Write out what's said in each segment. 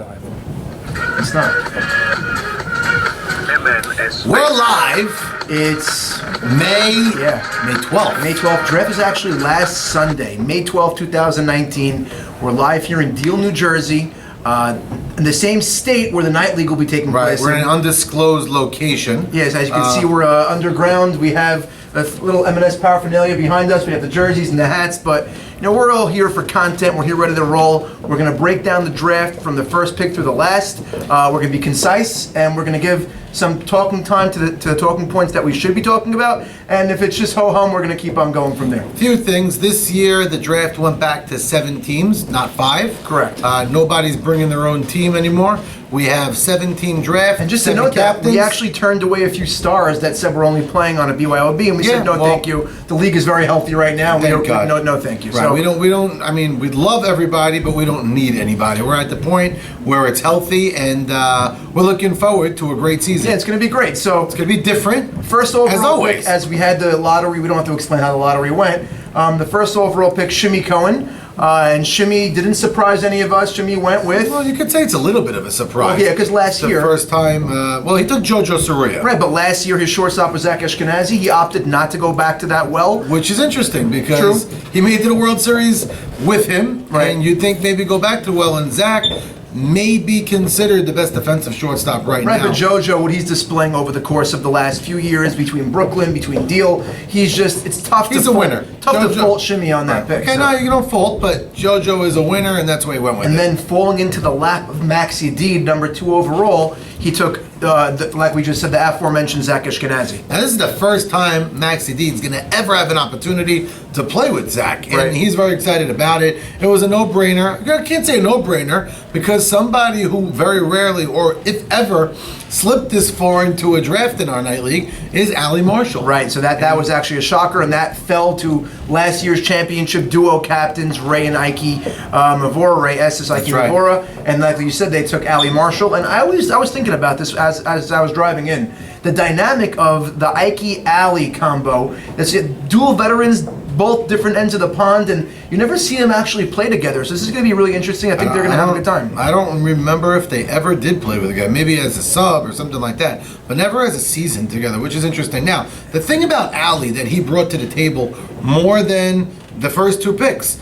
too high. It's not. We're live. It's May 12th. May 12th. Draft is actually last Sunday, May 12th, 2019. We're live here in Deal, New Jersey, in the same state where the Night League will be taking Right, place. we're in an undisclosed location. Yes, as you can see, we're underground. We have a little M&S paraphernalia behind us. We have the jerseys and the hats, but you know, we're all here for content. We're here ready to roll. We're going to break down the draft from the first pick through the last. We're going to be concise, and we're going to give some talking time to the talking points that we should be talking about. And if it's just ho-hum, we're going to keep on going from there. Few things. This year, the draft went back to 7 teams, not 5. Correct. Nobody's bringing their own team anymore. We have 17 draft. And just to 7 note that, captains. we actually turned away a few stars that said we're only playing on a BYOB, and we said no, thank you. The league is very healthy right now. And Thank God. No, thank you. Right. So We don't. I mean, we love everybody, but we don't need anybody. We're at the point where it's healthy, and we're looking forward to a great season. yeah, it's going to be great. So It's gonna be different. first overall as always. pick, as we had the lottery, we don't have to explain how the lottery went. The first overall pick, Shimmy Cohen. And Shimmy didn't surprise any of us. Shimmy went with... Well, you could say it's a little bit of a surprise. Well, yeah, 'cause last It's the year- first time. Well, he took JoJo Soria. Right, but last year his shortstop was Zach Ashkenazi. He opted not to go back to that well. Which is interesting because he made it to the World Series with him, Right. and you'd think maybe go back to well. And Zach may be considered the best defensive shortstop right Right, now. but JoJo, what he's displaying over the course of the last few years between Brooklyn, between Deal, it's tough He's to a fault, winner. Tough to JoJo fault Shimmy on that pick. Okay, so. no, you don't fault, but JoJo is a winner, and that's why he went with And it. then falling into the lap of Maxi Deed, number 2 overall, he took, like we just said, the aforementioned Zach Ashkenazi. Now, this is the first time Maxi Deed's going to ever have an opportunity to play with Zach, and Right. he's very excited about it. It was a no-brainer. I can't say a no-brainer because somebody who very rarely, or if ever, slipped this far into a draft in our night league is Ali Marshall. Right, so that was actually a shocker, and that fell to last year's championship duo captains, Ray and Ike Mavora, Ray Estes, Ike That's right. Mavora, and like you said, they took Ali Marshall, and I was thinking about this as I was driving in. The dynamic of the Ike-Ali combo, that's it, dual veterans, both different ends of the pond, and you never see them actually play together, so this is going to be really interesting. I think they're going to have a good time. I don't remember if they ever did play with a guy, maybe as a sub or something like that, but never as a season together, which is interesting. Now, the thing about Ali that he brought to the table more than the first 2 picks,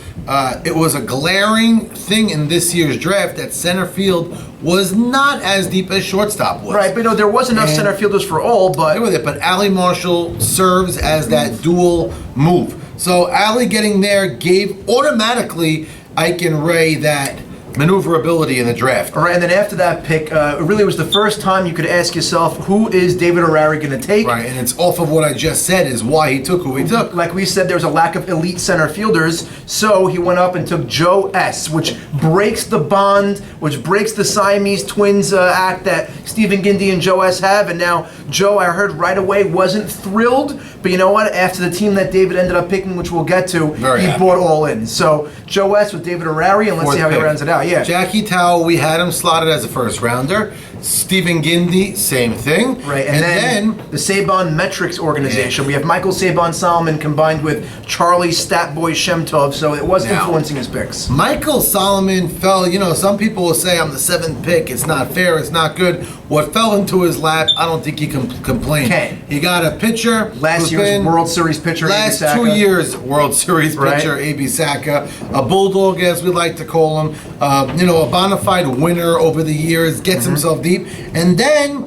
it was a glaring thing in this year's draft that center field was not as deep as shortstop was. Right, but there was enough And- center fielders for all, but With it, but Ali Marshall serves as that dual move. So Ali getting there gave automatically Ike and Ray that maneuverability in the draft. all right, and then after that pick, it really was the first time you could ask yourself, who is David O'Reilly going to take? Right, and it's off of what I just said is why he took who he took. Like we said, there was a lack of elite center fielders, so he went up and took Joe S., which breaks the bond, which breaks the Siamese twins act that Stephen Gindy and Joe S. have. And now Joe, I heard right away, wasn't thrilled, but you know what? After the team that David ended up picking, which we'll get to, Very he happy. bought all in. So Joe S. with David O'Reilly, and let's Fourth see how he pick. rounds it out. Yeah. Jackie Towell, we had him slotted as a first rounder. Stephen Gindy, same thing. Right, and then the Saban Metrics organization. We have Michael Saban Solomon combined with Charlie Statboy Shemtov, so it was Now- influencing his picks. Michael Solomon fell, some people will say I'm the 7th pick, it's not fair, it's not good. What fell into his lap, I don't think he can complain. Can. He got a pitcher. Last who's year's been- World Series pitcher, Andy Last Saka. 2 years, World Series Right. pitcher, A.B. Saka, a bulldog, as we like to call him. A bona fide winner over the years, gets Mm-hmm. himself deep, and then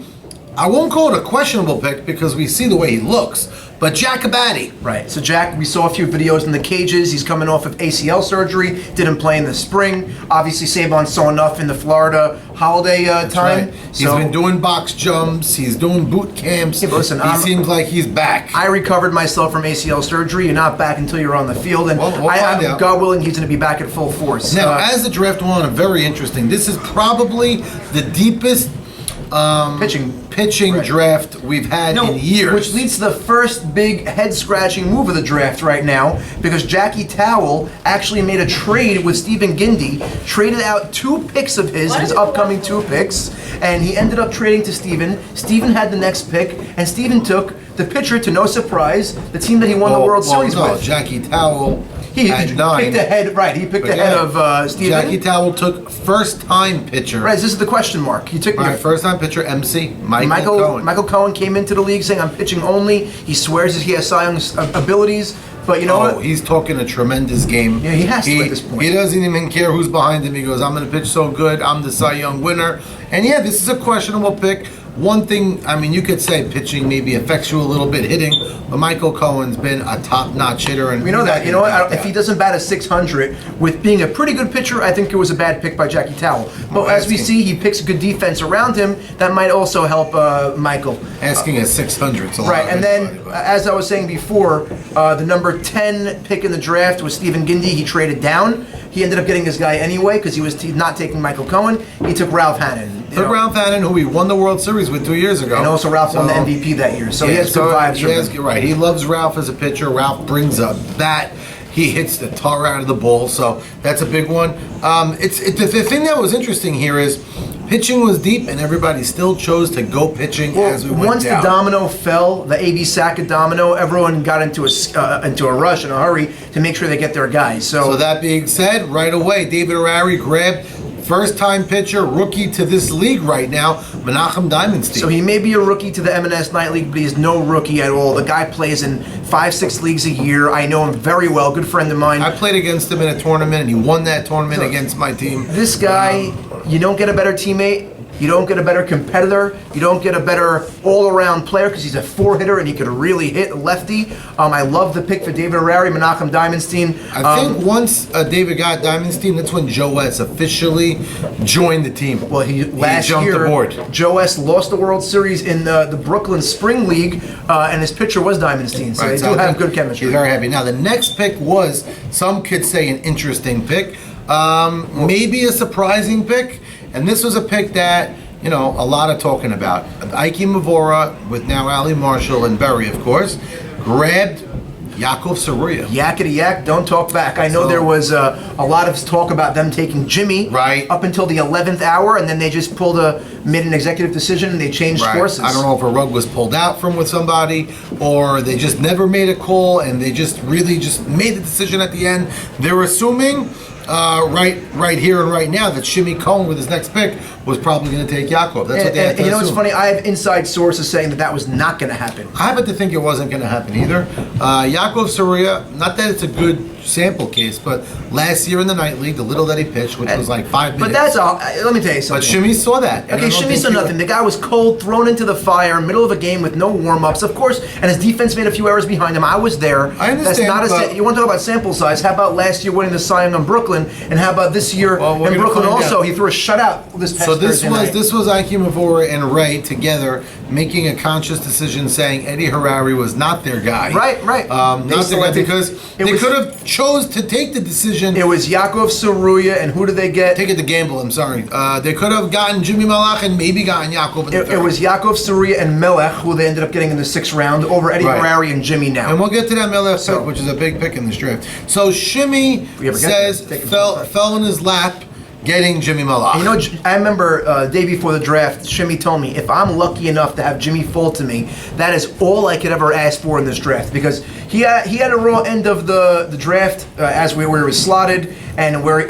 I won't call it a questionable pick because we see the way he looks, but Jacobati. Right. So Jack, we saw a few videos in the cages. He's coming off of ACL surgery. Didn't play in the spring. Obviously, Saban saw enough in the Florida holiday time. Right. He's been doing box jumps. He's doing boot camps. Yeah, but listen, he seems like he's back. I recovered myself from ACL surgery. You're not back until you're on the field, and We'll find out. God willing, he's going to be back at full force. Now, as the draft went on, very interesting. This is probably the deepest pitching Right. draft we've had in years. Which leads to the first big head-scratching move of the draft right now, because Jackie Towell actually made a trade with Stephen Gindy, traded out 2 picks of his upcoming 2 picks, and he ended up trading to Stephen. Stephen had the next pick, and Stephen took the pitcher, to no surprise, the team that he won the World Series with. Jackie Towell He at 9. picked ahead, right? He picked But ahead yeah, of Steven. Jackie Towell took first-time pitcher. Right, this is the question mark. He took All right, first-time pitcher, MC Michael Cohen. Michael Cohen came into the league saying, "I'm pitching only." He swears that he has Cy Young's abilities, but you know what? He's talking a tremendous game. Yeah, he has to at this point. He doesn't even care who's behind him. He goes, "I'm going to pitch so good. I'm the Cy Young winner." And yeah, this is a questionable pick. One thing, I mean, you could say pitching maybe affects you a little bit, hitting, but Michael Cohen's been a top-notch hitter, and We know that. You know what? If he doesn't bat a 600 with being a pretty good pitcher, I think it was a bad pick by Jackie Towell. But as we see, he picks a good defense around him. That might also help Michael. asking at 600, it's a lot. Right, and then, as I was saying before, the number 10 pick in the draft was Stephen Gindy. He traded down. He ended up getting his guy anyway because he was not taking Michael Cohen. He took Ralph Hannon. Took Ralph Hannon, who he won the World Series with 2 years ago. And also Ralph won the MVP that year. So he has good vibes from him. Right, he loves Ralph as a pitcher. Ralph brings a bat. He hits the tar out of the ball, so that's a big one. The thing that was interesting here is pitching was deep, and everybody still chose to go pitching as we went once down. the domino fell, the AB Sackett domino, everyone got into a rush in a hurry to make sure they get their guys. So that being said, right away, David Harari grabbed first-time pitcher, rookie to this league right now, Menachem Diamondstein. So he may be a rookie to the M&S Night League, but he's no rookie at all. The guy plays in 5-6 leagues a year. I know him very well, good friend of mine. I played against him in a tournament, and he won that tournament against my team. This guy, you don't get a better teammate. You don't get a better competitor. You don't get a better all-around player because he's a four-hitter and he could really hit lefty. I love the pick for David Harari, Menachem Diamondstein. I think once David got Diamondstein, that's when Joe West officially joined the team. Well, last jumped year, aboard. Joe West lost the World Series in the Brooklyn Spring League, and his pitcher was Diamondstein. So Right, they so do I have think good chemistry. He's very happy. Now, the next pick was, some could say, an interesting pick. Maybe a surprising pick. And this was a pick that, you know, a lot of talking about. Ike Mavora, with now Ali Marshall and Berry, of course, grabbed Yaakov Saruya. Yakety yak, don't talk back. I know So- there was a lot of talk about them taking Jimmy Right. up until the 11th hour, and then they just made an executive decision and they changed Right. courses. I don't know if a rug was pulled out from with somebody, or they just never made a call and they just really just made the decision at the end. They're assuming right here and right now that Shimmy Cohen with his next pick was probably going to take Yaakov. That's what they had And to you know what's assume. funny? I have inside sources saying that was not going to happen. I happen to think it wasn't going to happen either. Yaakov Saruya, not that it's a good sample case, but last year in the night league, the little that he pitched, which was like 5 minutes. But that's all. Let me tell you But something. Shimmy saw that. and I Okay, don't Shimmy think saw he- nothing. The guy was cold, thrown into the fire, middle of a game with no warm-ups, of course, and his defense made a few errors behind him. I was there. I understand, That's not but- you want to talk about sample size? How about last year winning the Cy Young in Brooklyn, and how about this year Well, we're in gonna Brooklyn find also? out. He threw a shutout this past So Thursday night. this was Ike Mavora and Ray together making a conscious decision saying Eddie Harari was not their guy. Right. They Not their guy selected- because it they was- could have chose to take the decision. It was Yaakov Saruya, and who did they get? Take it to gamble. I'm sorry. They could have gotten Jimmy Malach and maybe gotten Yaakov in the It third. was Yaakov Saruya and Melech, who they ended up getting in the 6th round, over Eddie Right. Harari and Jimmy now. And we'll get to that Melech pick, which is a big pick in this draft. So Shimmy We ever get says there, take it fell in his lap getting Jimmy Malach. You know, I remember day before the draft, Shimmy told me, if I'm lucky enough to have Jimmy fall to me, that is all I could ever ask for in this draft, because he had a raw end of the draft as where it was slotted and where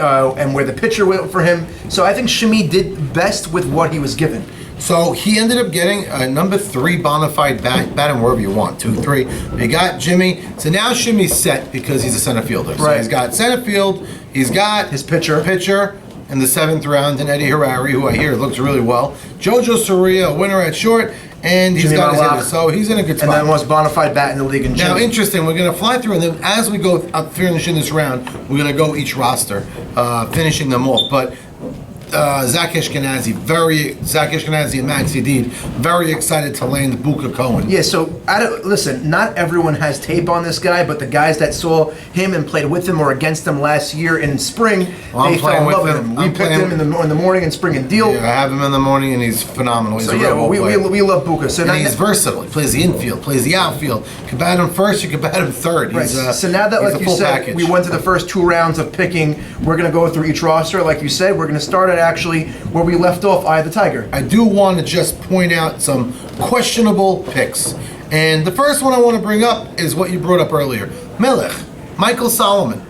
the pitcher went for him. So I think Shimmy did best with what he was given. So he ended up getting a number 3 bona fide bat him wherever you want, 2, 3. You got Jimmy. So now Shimmy's set because he's a center fielder. So Right. he's got center field. He's got His pitcher. In the 7th round, and Eddie Harari, who I hear looks really well. Jojo Soria, a winner at short, and he's Jimmy got his Malach. hitter. So he's in a good spot. And then was bona fide bat in the league in Now, Jimmy. interesting, we're going to fly through, and then as we go up finishing this round, we're going to go each roster, finishing them off. But Zach Ashkenazi and Max Yedid, very excited to land Buka Cohen. Yeah, so listen, not everyone has tape on this guy, but the guys that saw him and played with him or against him last year in spring, Well, I'm they fell playing in with love with him. him. We I'm picked playing- him in the morning in spring and deal. Yeah, I have him in the morning, and he's phenomenal. He's So a yeah, real ball player. we love Buka. So And now, he's versatile. He plays the infield, plays the outfield. You can bat him first, you can bat him third. right. So now that, he's like a you full said, package. we went to the first 2 rounds of picking. We're going to go through each roster. Like you said, we're going to start at actually where we left off, Eye of the Tiger. I do want to just point out some questionable picks. And the first one I want to bring up is what you brought up earlier. Melech, Michael Solomon.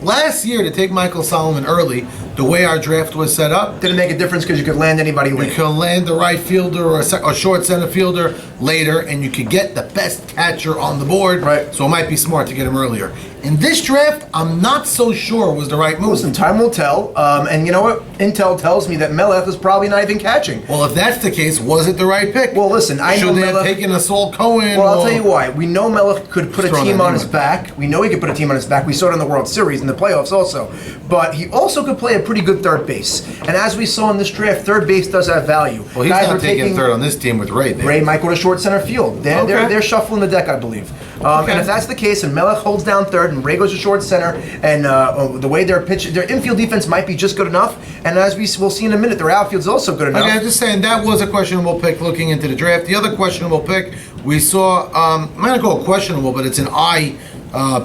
last year to take Michael Solomon early, the way our draft was set up, Didn't make a difference because you could land anybody you late. could land the right fielder or a short center fielder later, and you could get the best catcher on the board. Right. So it might be smart to get him earlier. In this draft, I'm not so sure was the right move. Listen, time will tell. And you know what? Intel tells me that Melech is probably not even catching. Well, if that's the case, was it the right pick? Well, listen, I know Should they have Melech. taken a Saul Cohen? Well, I'll or- tell you why. We know Melech could put a Just throwing team that on name his out. back. We know he could put a team on his back. We saw it in the World Series, in the playoffs also. But he also could play a pretty good third base. And as we saw in this draft, third base does have value. Well, he's Guys not are taking third on this team with Ray there. Ray might go to short center field. They're shuffling the deck, I believe. Okay. And if that's the case, and Melech holds down third, and Ray goes to short center, and the way they're pitching, their infield defense might be just good enough. And as we'll see in a minute, their outfield's also good enough. Okay, I'm just saying that was a questionable pick looking into the draft. The other questionable pick we saw, I'm not going to call it questionable, but it's an eye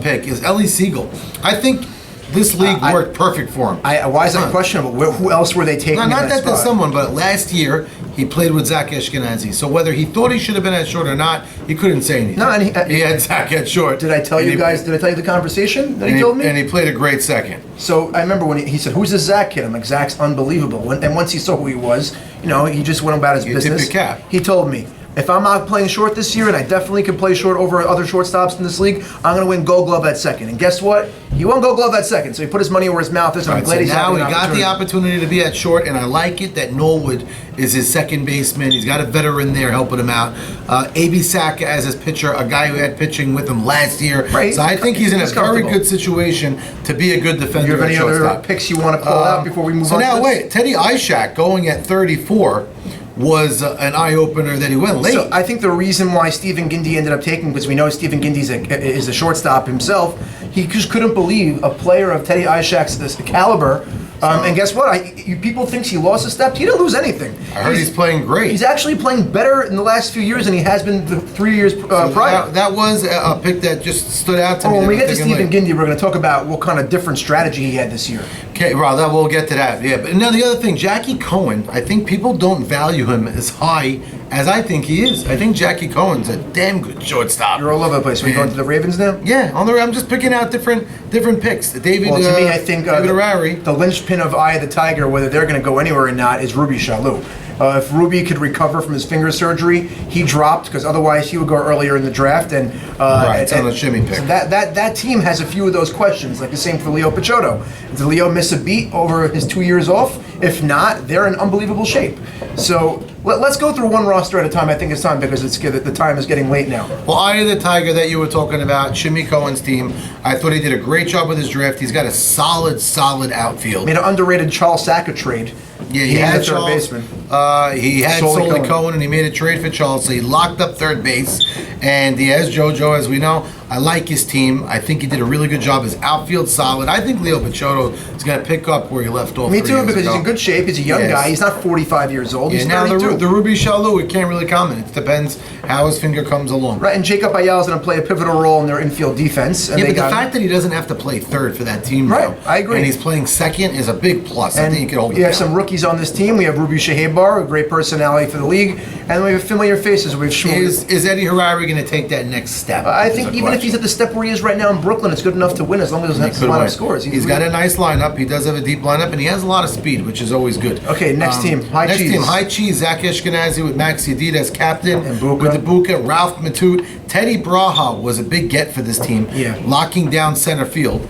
pick, is Ellie Siegel. I think this league worked perfect for him. Why is that questionable? Who else were they taking? No, in not that spot? there's someone, but last year he played with Zach Ashkenazi. So whether he thought he should have been at short or not, he couldn't say anything. No, and he had Zach at short. Did I tell And you he- guys? Did I tell you the conversation that And he told me? And he played a great second. So I remember when he said, "Who's this Zach kid?" I'm like, "Zach's unbelievable." And once he saw who he was, he just went about his You tip business. your cap. He told me, "If I'm not playing short this year, and I definitely can play short over other shortstops in this league, I'm going to win Gold Glove at second." And guess what? He won Gold Glove at second. So he put his money where his mouth is. And I'm Right, glad so he's now having he an got the opportunity to be at short, and I like it that Norwood is his second baseman. He's got a veteran there helping him out. A.B. Saka as his pitcher, a guy who had pitching with him last year. Right. So I think he's in a He's very comfortable. good situation to be a good Do defender you have at any other shortstop. picks you want to pull out before we move So on? now to this? wait, Teddy Ishak going at 34 was an eye opener that he went late. So I think the reason why Stephen Gindy ended up taking, because we know Stephen Gindy is a shortstop himself, he just couldn't believe a player of Teddy Ishak's this caliber. And guess what? People think he lost a step. He didn't lose anything. I heard he's playing great. He's actually playing better in the last few years than he has been the 3 years prior. That was a pick that just stood out to me. When that we I'm get to thinking, Stephen like, Gindy, we're going to talk about what kind of different strategy he had this year. Okay, well, we'll get to that. Yeah, but now the other thing, Jackie Cohen, I think people don't value him as high as I think he is. I think Jackie Cohen's a damn good shortstop. You're all over the place. Are we going to the Ravens now? Yeah, I'm just picking out different picks. David, Well, to me, I think David Arari. the linchpin of Eye of the Tiger, whether they're going to go anywhere or not, is Ruby Shalou. If Ruby could recover from his finger surgery, he dropped because otherwise he would go earlier in the draft. And Right, it's on the shimmy pick. So that team has a few of those questions, like the same for Leo Picciotto. Did Leo miss a beat over his 2 years off? If not, they're in unbelievable shape. So let's go through one roster at a time. I think it's time because the time is getting late now. Well, Eye of the Tiger that you were talking about, Shimmy Cohen's team, I thought he did a great job with his draft. He's got a solid outfield. Made an underrated Charles Saka trade. Yeah, he Being had the third Charles. baseman. He had Solely Solely Cohen. Cohen, and he made a trade for Charles. So he locked up third base, and he has JoJo, as we know. I like his team. I think he did a really good job. His outfield solid. I think Leo Picciotto is going to pick up where he left off. Me 3 too, years because ago. he's in good shape. He's a young Yes. guy. He's not 45 years old. Yeah, He's now 32. the Ruby Shalou, we can't really comment. It depends how his finger comes along. Right, and Jacob Ayala is going to play a pivotal role in their infield defense. And Yeah, they but the got fact that he doesn't have to play third for that team Right, now, I agree. and he's playing second is a big plus. I and think he can hold it we have down. some rookies on this team. We have Ruby Shehebar, a great personality for the league, and we have familiar faces. We have Shmuel. Is Eddie Harari going to take that next step? I Is think the even if he's question. at the step where he is right now in Brooklyn, it's good enough to win as long as he He has could a lot win. of scores. He's got a nice lineup. He does have a deep lineup, and he has a lot of speed, which is always good. Okay, next team. High next cheese. team, High Cheese. Zach Ashkenazi with Max Yedid as captain. And Buka. With the Buka, Ralph Matute. Teddy Braha was a big get for this team. Yeah. Locking down center field.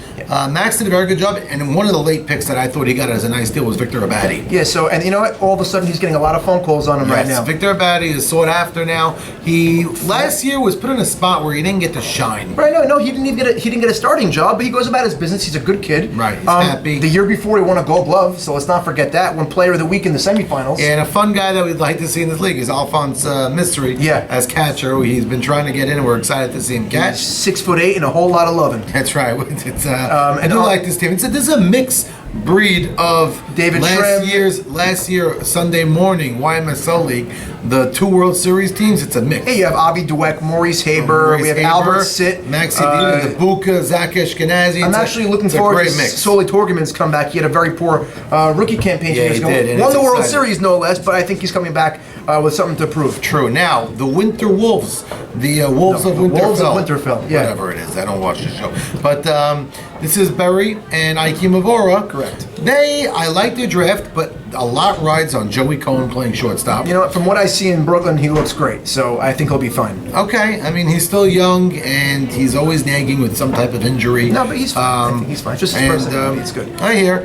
Max did a very good job, and one of the late picks that I thought he got as a nice deal was Victor Abadi. Yeah, so, and you know what? All of a sudden he's getting a lot of phone calls on him right now. Victor Abadi is sought after now. He last year was put in a spot where he didn't get to shine. Right, no, he didn't even get a starting job, but he goes about his business. He's a good kid. Right, he's happy. The year before he won a Gold Glove, so let's not forget that. Won Player of the Week in the semifinals. And a fun guy that we'd like to see in this league is Alphonse Mystery Yeah. as catcher. He's been trying to get in, and we're excited to see him catch. 6'8" and a whole lot of loving. That's right. It's, I and do I'll- like this team. This is a mixed breed of David Schramm. last year Sunday morning YMSL League, the 2 World Series teams. It's a mix. Hey, you have Avi Dweck, Maurice Haber, we have Albert Sitt, Maxi Dida, the Buka, Zach Ashkenazi. I'm actually looking forward to Soli Torgerman's comeback. He had a very poor rookie campaign 2 Yeah, years he ago. did, and Won it's the World exciting. Series, no less, but I think he's coming back with something to prove. True. Now, the Winter Wolves, the Wolves No, of the Winterfell. Wolves of Winterfell, yeah. Whatever it is, I don't watch the show. But this is Berry and Ike Mavora. Correct. I like their draft, but a lot rides on Joey Cohen playing shortstop. You know what? From what I see in Brooklyn, he looks great. So I think he'll be fine. Okay, I mean he's still young and he's always nagging with some type of injury. No, but he's fine. I think he's fine. Just his personality. It's good. I hear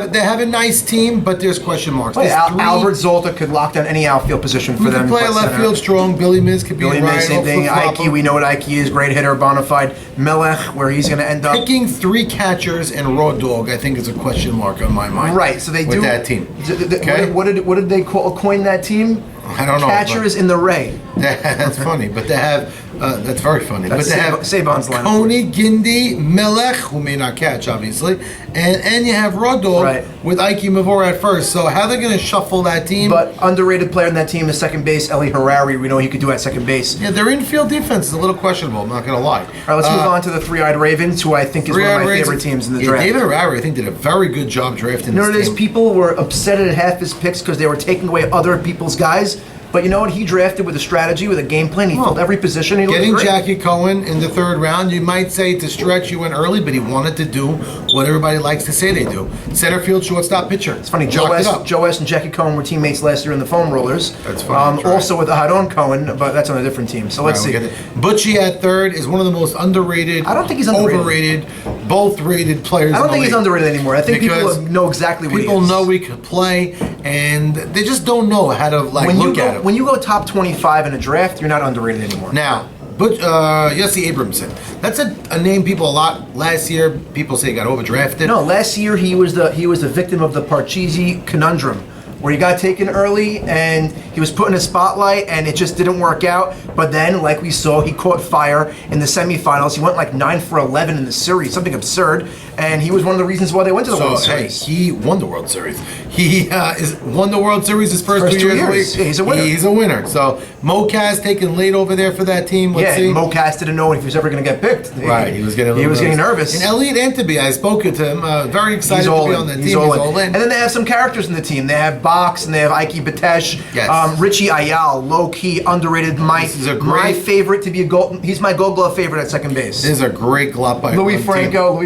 they have a nice team, but there's question marks. Oh, yeah, There's Albert Zolta could lock down any outfield position for who them. can play left center. field strong. Billy Miz could be Billy a May, right. same thing. Ike, we know what Ike is. Great hitter, bona fide. Melech, where he's going to end up. Picking 3 catchers and Raw Dog, I think is a question mark on my mind. Right, so they with do that team. Okay. What did they coin that team? I don't know. Catchers in the Ray. That's funny, but they have. That's very funny. That's but they have Saban's line. Coney, Gindi, Melech, who may not catch, obviously, and you have Raw Dog Right. with Ike Mavor at first. So how they're going to shuffle that team? But underrated player in that team is second base, Eli Harari. We know he could do at second base. yeah, their infield defense is a little questionable. I'm not going to lie. All right, let's move on to the Three-Eyed Ravens, who I think is one of my favorite teams in the draft. David Harari, I think, did a very good job drafting. You know what it this is? team. People were upset at half his picks because they were taking away other people's guys. But you know what? He drafted with a strategy, with a game plan. He filled every position. He looked Getting great. Jackie Cohen in the 3rd round, you might say to stretch, you went early, but he wanted to do what everybody likes to say they do. Center field, shortstop, pitcher. It's funny, Joe West and Jackie Cohen were teammates last year in the Foam Rollers. That's funny. Right. Also with Aharon Cohen, but that's on a different team. So let's see. Butchie at 3rd is one of the most underrated, I don't think he's underrated. overrated, both rated players. I don't in the think he's league. underrated anymore. I think Because people know exactly what he is. People know he can play, and they just don't know how to look at him. When you go top 25 in a draft, you're not underrated anymore. Now, Yossi Abramson. That's a name people a lot. Last year, people say he got overdrafted. No, last year he was the victim of the Parcheesi conundrum, where he got taken early and he was put in a spotlight and it just didn't work out. But then, like we saw, he caught fire in the semifinals. He went like 9 for 11 in the series, something absurd. And he was one of the reasons why they went to the World Series. He won the World Series. He won the World Series his first 2 years. Yeah, he's a winner. He's a winner. So Mocaz taken late over there for that team. Let's see. Mocaz didn't know if he was ever going to get picked. Right, he was getting nervous. And Elliot Entebbe, I spoke to him. Very excited to be on the team. He's all in. And then they have some characters in the team. They have Box and they have Ike Batesh. Yes. Richie Ayal, low key underrated. My favorite to be a gold. He's my Gold Glove favorite at second base. This is a great glove by Louis Franco.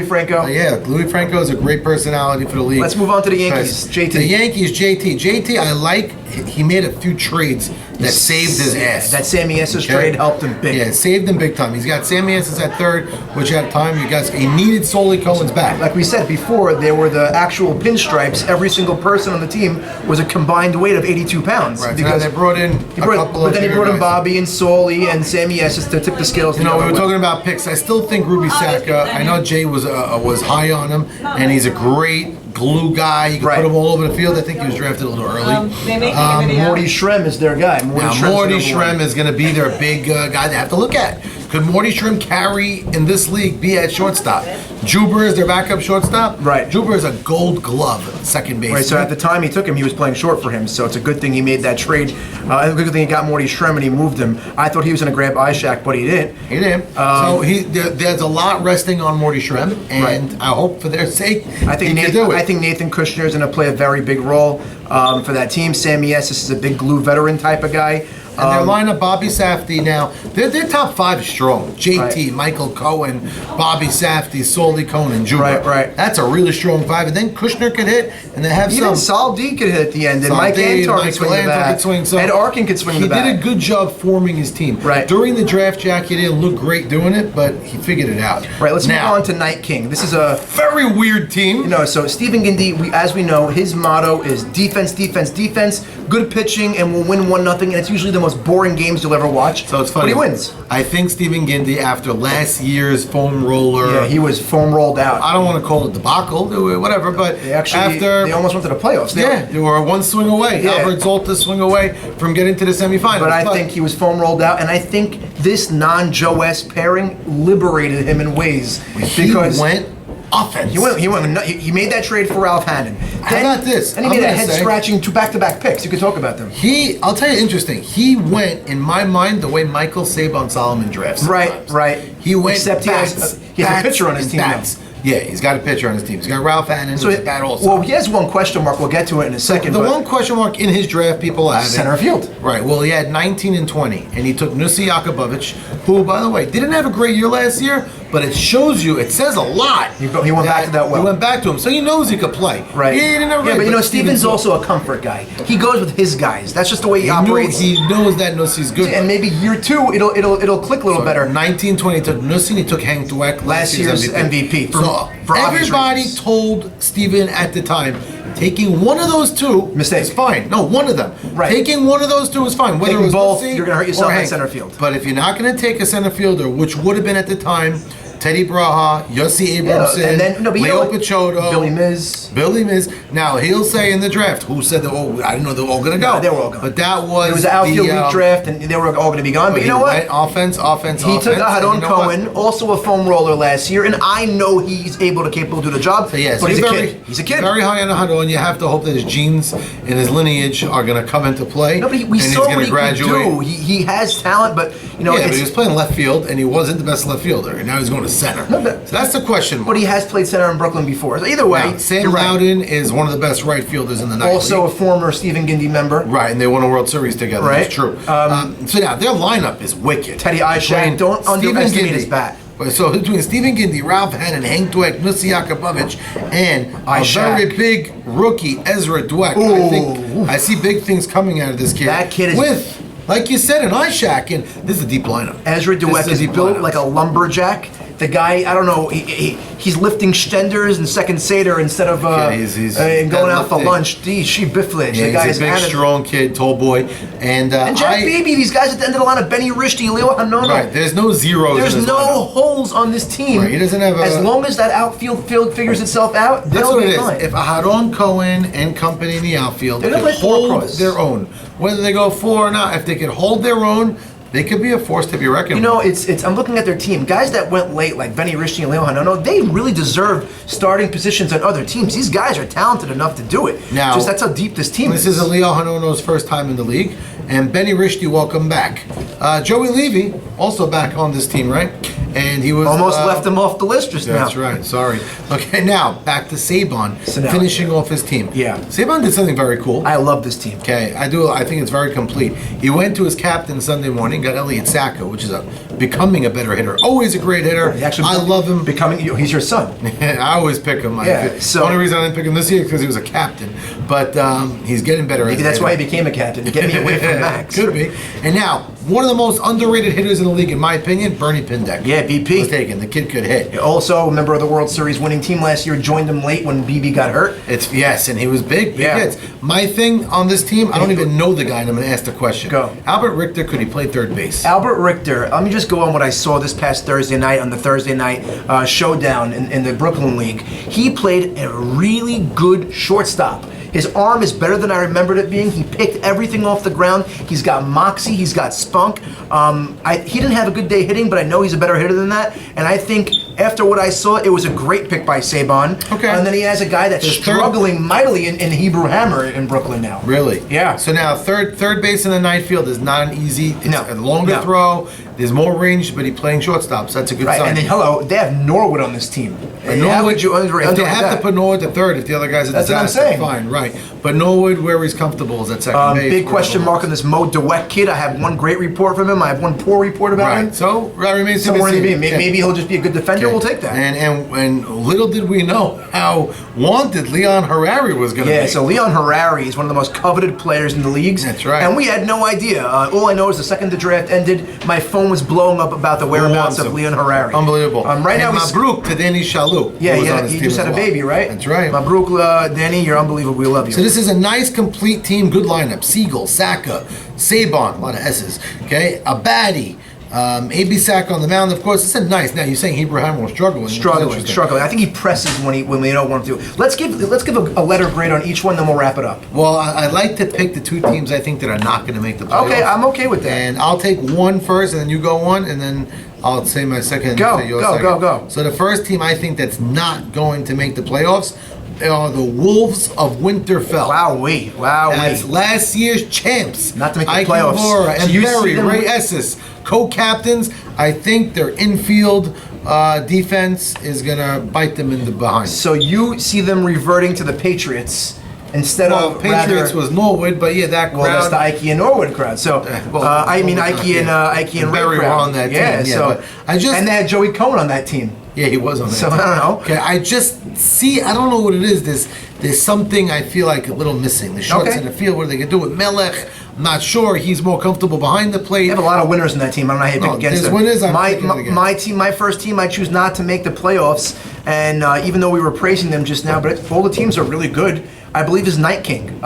Yeah, Louis Franco is a great personality for the league. Let's move on to the Yankees. JT. The Yankees, JT. JT, I like. He made a few trades that saved his ass. That Sammy Estes trade helped him big. Yeah, saved him big time. He's got Sammy Estes at 3rd, which at time he needed Solly Cohen's back. Like we said before, there were the actual pinstripes. Every single person on the team was a combined weight of 82 pounds. Right. Because they brought in but then he brought in Bobby and Solly and Sammy Estes to tip the scales. You know, we were talking about picks. I still think Ruby Saka. I know Jay was high on him, and he's a great glue guy. You can put him all over the field. I think he was drafted a little early. Morty Shrem is their guy. Morty Shrem is going to be their big guy they have to look at. Could Morty Shrem carry in this league be at shortstop? Juber is their backup shortstop. Right. Juber is a Gold Glove second base. Right. So at the time he took him, he was playing short for him. So it's a good thing he made that trade. A good thing he got Morty Shrem and he moved him. I thought he was going to grab Ishak, but he didn't. He didn't. So there's a lot resting on Morty Shrem, and I hope for their sake I think Nathan Kushner is going to play a very big role for that team. Sammy Estes is a big glue veteran type of guy. And their lineup, Bobby Safdie now, their top 5 is strong. JT, Right. Michael Cohen, Bobby Safdie, Solly Cohen, and Juba. Right. That's a really strong 5. And then Kushner could hit, and they have Even some. Sal D could hit at the end, and Sal Mike D, Antar could Michael swing the Antar bat. could swing, so Ed Arkin could swing the bat. He did a good job forming his team. Right. During the draft, Jack, he didn't look great doing it, but he figured it out. Right, let's move now, on to Night King. This is a very weird team. So Stephen Gindy, as we know, his motto is defense, defense, defense, good pitching, and we'll win 1-0, and it's usually the most boring games you'll ever watch. So it's funny. But he wins. I think Stephen Gindy, after last year's foam roller. Yeah, he was foam rolled out. I don't want to call it debacle, whatever, but They almost went to the playoffs. They were one swing away. Yeah. Albert Zolta swing away from getting to the semifinals. But I think he was foam rolled out, and I think this non-Joe West pairing liberated him in ways because he went offense. He made that trade for Ralph Hannon. How about this? And he made a head-scratching 2 back-to-back picks. You could talk about them. I'll tell you, interesting. He went, in my mind, the way Michael Saban Solomon drafts. Right. He went. Except he has a pitcher on his team now. Yeah, he's got a pitcher on his team. He's got Ralph Hannon, So who's a bat also. well, he has one question mark. We'll get to it in a second. The but one question mark in his draft, people have center field. Right. Well, he had 19 and 20, and he took Nussi Jakubovic, who, by the way, didn't have a great year last year, but it shows you, it says a lot. He went back to that well. He went back to him, so he knows he could play. Right. He didn't have a yeah, great, but you know, Steven's Steven's also a comfort guy. He goes with his guys. That's just the way he operates. He knows that Nussi's good. And maybe year two, it'll click a little better. 19-20 took Nussi, and he took Hank Dweck, Last year's MVP. For obvious everybody reasons. told Steven at the time, taking one of those two Mistake. is fine. No, one of them. Right. Taking one of those two is fine. Whether Taking it was both, Nussi you're gonna hurt yourself or in Hank. center field. But if you're not going to take a center fielder, which would have been at the time Teddy Braha, Yossi Abramson, and then but you know Leo what? Picciotto, Billy Miz. Now he'll say in the draft, who said that? Oh, I didn't know they were all going to go. No, they were all gone. But that was It was an outfield the, week draft, and they were all going to be gone. But you know what? Offense. He took Aharon Cohen, also a foam roller last year, and I know he's capable to do the job. So yes, but he's a kid. He's a kid. Very high on Aharon. You have to hope that his genes and his lineage are going to come into play. No, but we and he's saw going what to he could graduate. do. He has talent, but you know, Yeah, but he was playing left field, and he wasn't the best left fielder, and now he's going to center. No, but- So that's the question mark. but he has played center in Brooklyn before. So either way, Now, Sam you're right. Loudon is one of the best right fielders in the night. Also a league. former Stephen Gindy member. Right, and they won a World Series together. Right. That's true. So now their lineup is wicked. Teddy Ishak, Between don't Stephen underestimate Gindy- his bat. So between Stephen Gindy, Ralph Hannon, Hank Dweck, Nussi Jakubovic, and a Ishak. very big rookie, Ezra Dweck. I think I see big things coming out of this kid. That kid is- with, like you said, an Ishak, and this is a deep lineup. Ezra This Dweck a is deep built lineup. like a lumberjack. The guy, I don't know, he's lifting Stenders and second Seder instead of he's and going out for deadlifting. lunch. She Biffledge. Yeah, the guy he's is a big, added- strong kid, tall boy, and Jack Beebe, these guys at the end of the lineup, Benny Rishti, Leo Hanono. Right, there's no zeros. There's in his no lineup. holes on this team. Right, he doesn't have as a- long as that outfield field figures itself out, That's they'll what it be is. fine. If Aharon Cohen and company in the outfield They're could gonna play four hold pros. their own, whether they go four or not, if they could hold their own, they could be a force to be reckoned You know, with. it's. I'm looking at their team. Guys that went late, like Benny Rishti and Leo Hanono, they really deserve starting positions on other teams. These guys are talented enough to do it. Now, just that's how deep this team This is Leo Hanono's first time in the league, and Benny Rishti, welcome back. Joey Levy, also back on this team, right? And he was Almost left him off the list just now. That's right. Sorry. Okay, now back to Saban, So now- finishing off his team. Yeah. Saban did something very cool. I love this team. Okay, I do. I think it's very complete. He went to his captain Sunday morning, got Elliot Sacco, which is becoming a better hitter. Always a great hitter. He actually I love him. He's your son. I always pick him. Yeah, The only reason I didn't pick him this year is because he was a captain. But he's getting better. Maybe as a that's why he hitter. became a captain. Get me away from Max. Could be. And now, one of the most underrated hitters in the league, in my opinion, Bernie Pindek. Yeah, BP. Was taken. The kid could hit. Also, a member of the World Series winning team last year, joined them late when BB got hurt. Yes, and he was big. Yeah. Hits. My thing on this team, I don't even know the guy, and I'm going to ask the question. Go. Albert Richter, could he play third base? Albert Richter, let me just go on what I saw this past Thursday night on the Thursday night showdown in the Brooklyn League. He played a really good shortstop. His arm is better than I remembered it being. He picked everything off the ground. He's got moxie. He's got spunk. He didn't have a good day hitting, but I know he's a better hitter than that. And I think after what I saw, it was a great pick by Saban. Okay. And then he has a guy that's His third- struggling mightily in Hebrew Hammer in Brooklyn now. Really? Yeah. So now third base in the night field is not an easy. It's No. a longer No. throw. There's more range, but he's playing shortstop, so that's a good Right, sign. and then hello, they have Norwood on this team. And How Norwood, would you if they underrate have that? to put Norwood to third, if the other guy's a That's what I'm disaster, saying. fine, right. But Norwood, where he's comfortable, is at second base. Big wherever question he mark wants. on this Mo DeWeck kid. I have one great report from him. I have one poor report about him. Right. So that remains to be Somewhere in the seen. beginning. Maybe he'll just be a good defender. Okay. We'll take that. And little did we know how wanted Leon Harari was going to Yeah, be. so Leon Harari is one of the most coveted players in the leagues. That's right. And we had no idea. All I know is the second the draft ended, my phone was blowing up about the whereabouts of Leon Harari. Unbelievable. Right now, and he's Mabruk to Danny Shalhoub. yeah, who was on yeah. his He team just as had a well. baby, right? That's right. Mabruk, Danny, you're unbelievable. We love you. So this is a nice, complete team. Good lineup. Siegel, Saka, Saban, a lot of S's. Okay, Abadi, AB Sack on the mound. Of course, it's a nice. Now you're saying Hebrew Hammer was struggling. Struggling. I think he presses when we don't want him to. Let's give a letter grade on each one, then we'll wrap it up. Well, I like to pick the two teams I think that are not going to make the playoffs. Okay, I'm okay with that. And I'll take one first, and then you go one, and then I'll say my second. Go, say your go, second. go. So the first team I think that's not going to make the playoffs are the Wolves of Winterfell. Wow. As last year's champs. Not to make the Ike playoffs. Laura So and you see Barry, them Ray with- Esses, co-captains. I think their infield defense is gonna bite them in the behind. So you see them reverting to the Patriots instead Well, of Patriots rather, was Norwood, but yeah, that crowd. well, that's the Ike and Norwood crowd. So well, I mean Norwood's Ike and not Ike and Barry Ray were crowd. on that yeah, team, yeah, so but I just- and they had Joey Cohen on that team. Yeah, he was on that. So team. I don't know. Okay, I just see. I don't know what it is. There's something I feel like a little missing. The shots Okay. in the field. What are they gonna do with Melech? I'm not sure. He's more comfortable behind the plate. They have a lot of winners in that team. I don't know how you pick No, against there's them. winners I'm my, picking my, against. my team, my first team, I choose not to make the playoffs. And even though we were praising them just now, but all the teams are really good. I believe is Night King.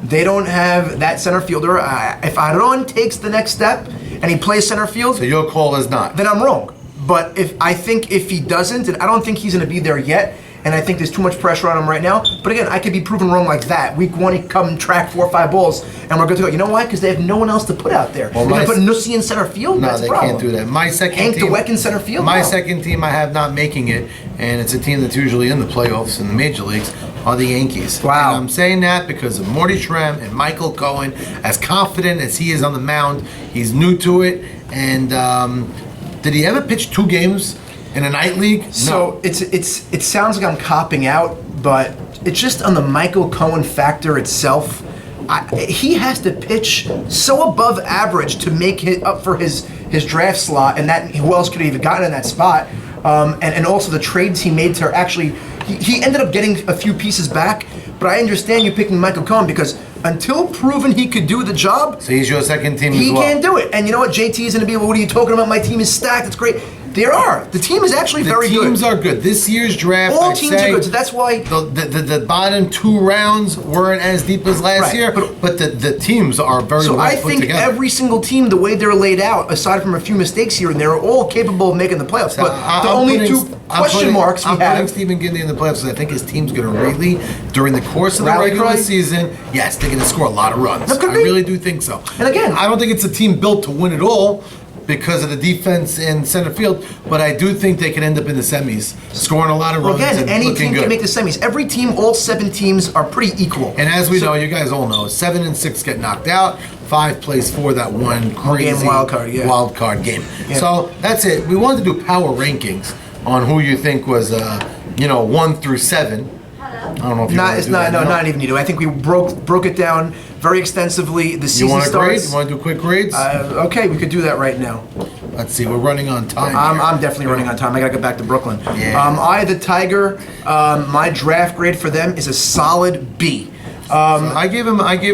They don't have that center fielder. If Aron takes the next step and he plays center field, So your call is not. then I'm wrong. But I think if he doesn't, and I don't think he's going to be there yet, and I think there's too much pressure on him right now. But again, I could be proven wrong like that. Week 1, he come and track 4 or 5 balls, and we're good to go. You know why? Because they have no one else to put out there. Well, They're going to my- put Nussi in center field? No, That's they a problem. can't do that. My second Hank team. DeWeck in center field? My No. second team, I have not making it, and it's a team that's usually in the playoffs in the major leagues. Are the Yankees? Wow. And I'm saying that because of Morty Shrem and Michael Cohen. As confident as he is on the mound, he's new to it. And did he ever pitch 2 games in a night league? So it sounds like I'm copping out, but it's just on the Michael Cohen factor itself. He has to pitch so above average to make it up for his draft slot, and that who else could have even gotten in that spot? And also the trades he made to actually he ended up getting a few pieces back. But I understand you picking Michael Cohen because until proven he could do the job, So he's your second team he as well. can't do it. And you know what? JT is going to be, what are you talking about? My team is stacked. It's great. There are. The team is actually The very teams good. are good. This year's draft, All I'd teams say, are good. So that's why. the bottom 2 rounds weren't as deep as last Right, year, but the teams are very So well I put think together. every single team, the way they're laid out, aside from a few mistakes here and there, are all capable of making the playoffs. But the only two question marks we I'm putting have. Stephen Gindley in the playoffs because I think his team's going to really, during the course of the Rally regular cry? season, yes, they're going to score a lot of runs. That could I be. really do think so. And again- I don't think it's a team built to win it all because of the defense in center field, but I do think they can end up in the semis, scoring a lot of Well, runs again, and any looking team good. can make the semis. Every team, all 7 teams, are pretty equal. And as we So- know, you guys all know, 7 and 6 get knocked out. 5 plays for that one crazy wild card, yeah. wild card game. Yeah. So that's it. We wanted to do power rankings on who you think was, 1 through 7. I don't know if you want to It's do not. that. No, not even you do. I think we broke it down very extensively. The You season want to grade? starts. You want to do quick grades? Okay, we could do that right now. Let's see. We're running on time. I'm definitely running on time. I gotta get back to Brooklyn. Yeah. I, the Tiger, my draft grade for them is a solid B. I gave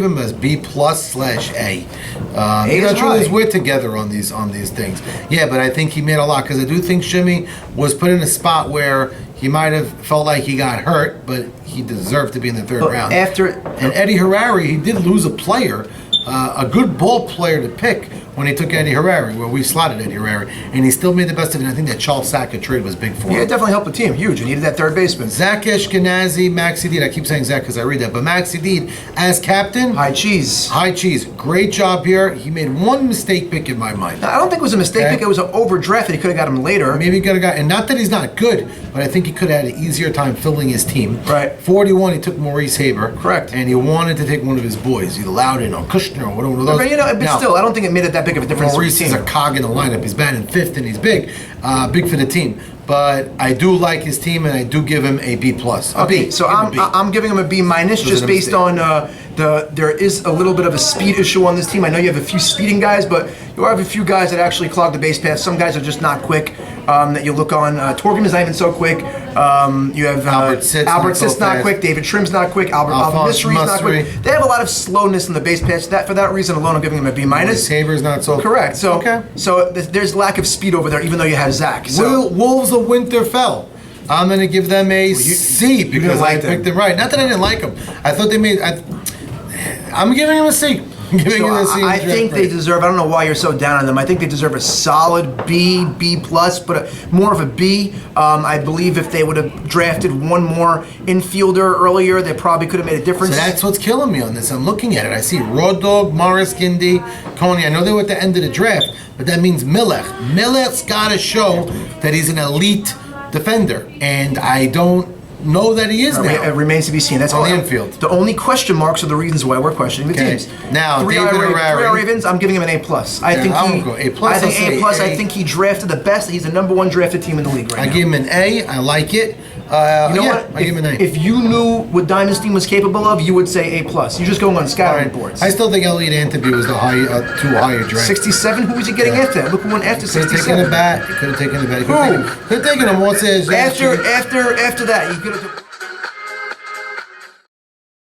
him as B+/A. A You know, is truly, high. we're together on these things. Yeah, but I think he made a lot because I do think Shimmy was put in a spot where he might have felt like he got hurt, but he deserved to be in the 3rd But round. after- And Eddie Harari, he did lose a player, a good ball player to pick when he took Eddie Harari, where we slotted Eddie Harari, and he still made the best of it. And I think that Charles Sackett trade was big for him. Yeah, it definitely helped the team. Huge. You needed that third baseman. Zach Ashkenazi, Maxi Deed. I keep saying Zach because I read that, but Maxi Deed as captain. High cheese. High cheese. Great job here. He made one mistake pick in my mind. I don't think it was a mistake. I Okay. think it was an overdraft. He could have got him later. Maybe he could have got, and not that he's not good, but I think he could have had an easier time filling his team. Right. 41, he took Maurice Haber. Correct. And he wanted to take one of his boys, either Loudon or Kushner or one of those. But but Now, still, I don't think it made it that big of a difference. Maurice to is the a team. cog in the lineup. He's batting 5th and he's big. Big for the team. But I do like his team and I do give him a B+. A Okay, B. so Give him a B. I'm giving him a B minus just a based mistake. on there is a little bit of a speed issue on this team. I know you have a few speeding guys, but you have a few guys that actually clog the base path. Some guys are just not quick. That you look on. Torgan is not even so quick. You have Albert Sitt's Albert not so Sitt's not fast. quick. David Trim's not quick. Albert Alphonse Mystery's not quick. Musri. They have a lot of slowness in the base path. For that reason alone, I'm giving him a B minus. Haber's not so Correct. So Okay. there's lack of speed over there, even though you have Zach. So Wolves of Winterfell. I'm going to give them a C because didn't I like them. picked them right. Not that I didn't like them. I thought they made. I'm giving them a C. I'm giving So them a C. in I the draft think they grade. deserve. I don't know why you're so down on them. I think they deserve a solid B, B plus, but more of a B. I believe if they would have drafted one more infielder earlier, they probably could have made a difference. So that's what's killing me on this. I'm looking at it. I see Raw Dog, Morris Gindey, Coney. I know they were at the end of the draft, but that means Milech. Milech's got to show that he's an elite defender, and I don't know that he is It now. remains to be seen. That's On all. the infield. The only question marks are the reasons why we're questioning the Okay. teams. Now, three David Harari. Ravens. I'm giving him an A+. I think I he. would go A+. I think I'll say A+. I A. think he drafted the best. He's the number one drafted team in the league right I now. give him an A. I like it. You know yeah, what? I give him an A. If you knew what Diamondstein was capable of, you would say A+. You're just going on All scouting right. reports. I still think Elliot Antony was the too high a draft. 67. Who was he getting after? Look who went after Could have 67. taken it back. Could have taken it back. Who? Could have taken him. What's his? After that, you could have.